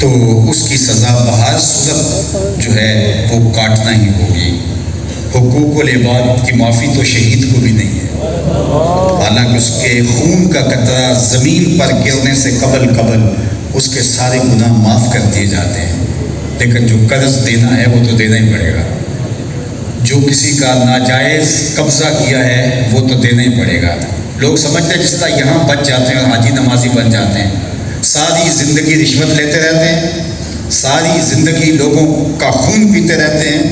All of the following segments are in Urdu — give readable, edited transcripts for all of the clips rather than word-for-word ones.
تو اس کی سزا بہر صورت جو ہے وہ کاٹنا ہی ہوگی۔ حقوق العباد کی معافی تو شہید کو بھی نہیں ہے، حالانکہ اس کے خون کا قطرہ زمین پر گرنے سے قبل اس کے سارے گناہ معاف کر دیے جاتے ہیں، لیکن جو قرض دینا ہے وہ تو دینا ہی پڑے گا۔ جو کسی کا ناجائز قبضہ کیا ہے وہ تو دینا ہی پڑے گا۔ لوگ سمجھتے ہیں جس طرح یہاں بچ جاتے ہیں اور حاجی نمازی بن جاتے ہیں، ساری زندگی رشوت لیتے رہتے ہیں، ساری زندگی لوگوں کا خون پیتے رہتے ہیں،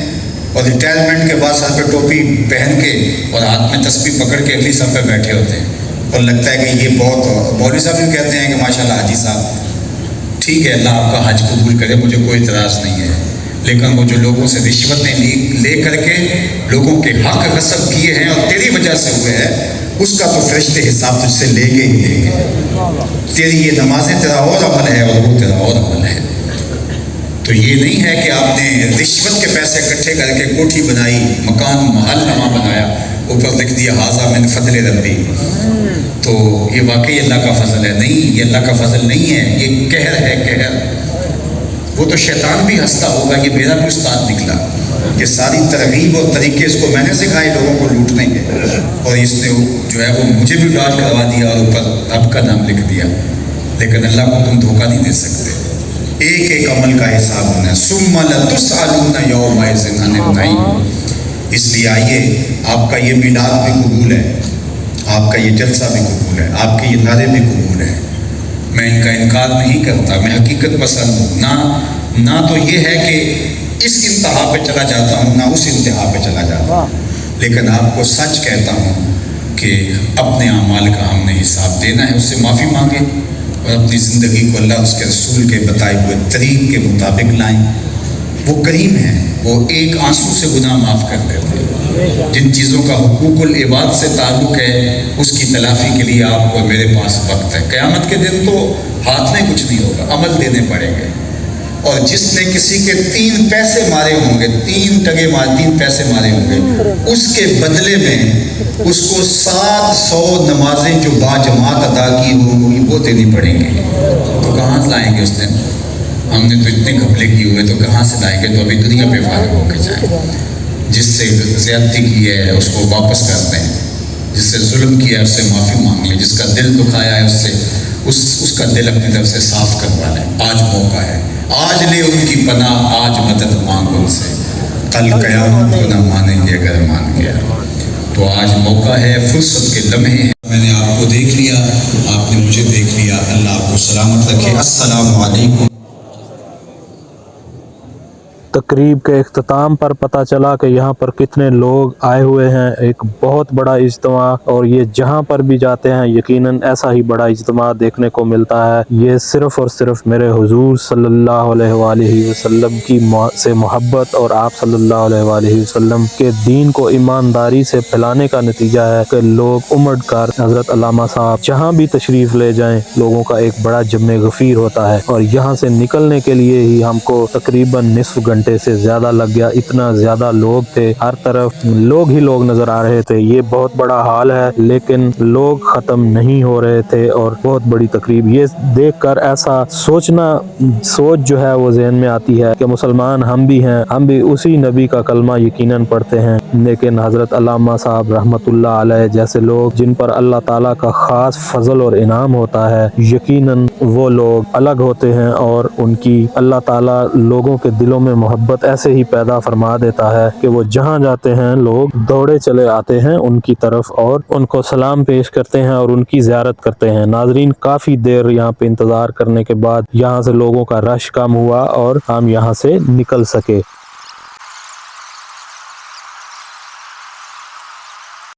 اور ریٹائرمنٹ کے بعد سر پہ ٹوپی پہن کے اور ہاتھ میں تسبیح پکڑ کے اگلی صف پہ بیٹھے ہوتے ہیں، اور لگتا ہے کہ یہ بہت، مولوی صاحب بھی کہتے ہیں کہ ماشاءاللہ حاجی صاحب ٹھیک ہے، اللہ آپ کا حج قبول کرے، مجھے کوئی اعتراض نہیں ہے، لیکن وہ جو لوگوں سے رشوتیں لے کر کے لوگوں کے حق غصب کیے ہیں اور تیری وجہ سے ہوئے ہیں، اس کا تو فرشتے حساب تجھ سے لیں گے ہی لیں گے۔ تیری یہ نمازیں تیرا اور عمل ہے اور وہ تیرا اور عمل ہے۔ تو یہ نہیں ہے کہ آپ نے رشوت کے پیسے اکٹھے کر کے کوٹھی بنائی، مکان محل نما بنایا، اوپر لکھ دیا ھذا من فضل ربی، تو یہ واقعی اللہ کا فضل ہے؟ نہیں، یہ اللہ کا فضل نہیں ہے، یہ قہر ہے، قہر۔ وہ تو شیطان بھی ہنستا ہوگا، یہ میرا بھی استاد نکلا، یہ ساری ترغیب اور طریقے اس کو میں نے سکھائے لوگوں کو لوٹنے کے، اور اس نے جو ہے وہ مجھے بھی ڈاج کروا دیا اور اوپر رب کا نام لکھ دیا۔ لیکن اللہ کو تم دھوکہ نہیں دے سکتے، ایک ایک عمل کا حساب ہونا ہے۔ ثم لتسألن یومئذ عن النعیم۔ اس لیے آئیے، آپ کا یہ میلاد بھی قبول ہے، آپ کا یہ جلسہ بھی قبول ہے، آپ کے یہ نعرے بھی قبول ہیں، میں ان کا انکار نہیں کرتا، میں حقیقت پسند ہوں، نہ تو یہ ہے کہ اس انتہا پہ چلا جاتا ہوں، نہ اس انتہا پہ چلا جاتا ہوں، لیکن آپ کو سچ کہتا ہوں کہ اپنے اعمال کا ہم نے حساب دینا ہے، اس سے معافی مانگیں اور اپنی زندگی کو اللہ اس کے رسول کے بتائے ہوئے طریق کے مطابق لائیں۔ وہ کریم ہیں، وہ ایک آنسو سے گناہ معاف کر دیتے ہیں۔ جن چیزوں کا حقوق العباد سے تعلق ہے اس کی تلافی کے لیے آپ کو میرے پاس وقت ہے۔ قیامت کے دن تو ہاتھ میں کچھ نہیں ہوگا، عمل دینے پڑیں گے، اور جس نے کسی کے 3 پیسے مارے ہوں گے، 3 پیسے مارے ہوں گے، اس کے بدلے میں اس کو 700 نمازیں جو باجماعت ادا کی ہوں گی وہ دینی پڑیں گی۔ تو کہاں سے لائیں گے اس دن؟ ہم نے تو اتنے گھپلے کیے ہوئے، تو کہاں سے لائیں گے؟ تو ابھی دنیا پہ فارغ ہو کے جائیں۔ جس سے زیادتی کی ہے اس کو واپس کر دیں، جس سے ظلم کیا ہے اس سے معافی مانگ لیں، جس کا دل دکھایا ہے اس سے اس کا دل اپنی طرف سے صاف کروا لیں۔ آج موقع ہے، آج لے ان کی پناہ، آج مدد مانگ ان سے، کل قیامت کو نہ مانیں گے اگر مان گیا۔ تو آج موقع ہے، فرصت کے لمحے ہیں۔ میں نے آپ کو دیکھ لیا، آپ نے مجھے دیکھ لیا، اللہ آپ کو سلامت رکھے۔ السلام علیکم۔ تقریب کے اختتام پر پتہ چلا کہ یہاں پر کتنے لوگ آئے ہوئے ہیں، ایک بہت بڑا اجتماع، اور یہ جہاں پر بھی جاتے ہیں یقیناً ایسا ہی بڑا اجتماع دیکھنے کو ملتا ہے۔ یہ صرف اور صرف میرے حضور صلی اللہ علیہ وآلہ وسلم کی سے محبت اور آپ صلی اللہ علیہ وآلہ وسلم کے دین کو ایمانداری سے پھیلانے کا نتیجہ ہے کہ لوگ امڑ کر حضرت علامہ صاحب جہاں بھی تشریف لے جائیں لوگوں کا ایک بڑا جمع غفیر ہوتا ہے، اور یہاں سے نکلنے کے لیے ہی ہم کو تقریباً نصف گھنٹے سے زیادہ لگ گیا۔ اتنا زیادہ لوگ تھے، ہر طرف لوگ ہی لوگ نظر آ رہے تھے۔ یہ بہت بڑا حال ہے لیکن لوگ ختم نہیں ہو رہے تھے، اور بہت بڑی تقریب۔ یہ دیکھ کر ایسا سوچ جو ہے وہ ذہن میں آتی ہے کہ مسلمان ہم بھی ہیں، ہم بھی اسی نبی کا کلمہ یقیناً پڑھتے ہیں، لیکن حضرت علامہ صاحب رحمۃ اللہ علیہ جیسے لوگ جن پر اللہ تعالیٰ کا خاص فضل اور انعام ہوتا ہے، یقیناً وہ لوگ الگ ہوتے ہیں، اور ان کی اللہ تعالیٰ لوگوں کے دلوں میں محبت ایسے ہی پیدا فرما دیتا ہے کہ وہ جہاں جاتے ہیں لوگ دوڑے چلے آتے ہیں ان کی طرف اور ان کو سلام پیش کرتے ہیں اور ان کی زیارت کرتے ہیں۔ ناظرین، کافی دیر یہاں پہ انتظار کرنے کے بعد یہاں سے لوگوں کا رش کم ہوا اور ہم یہاں سے نکل سکے۔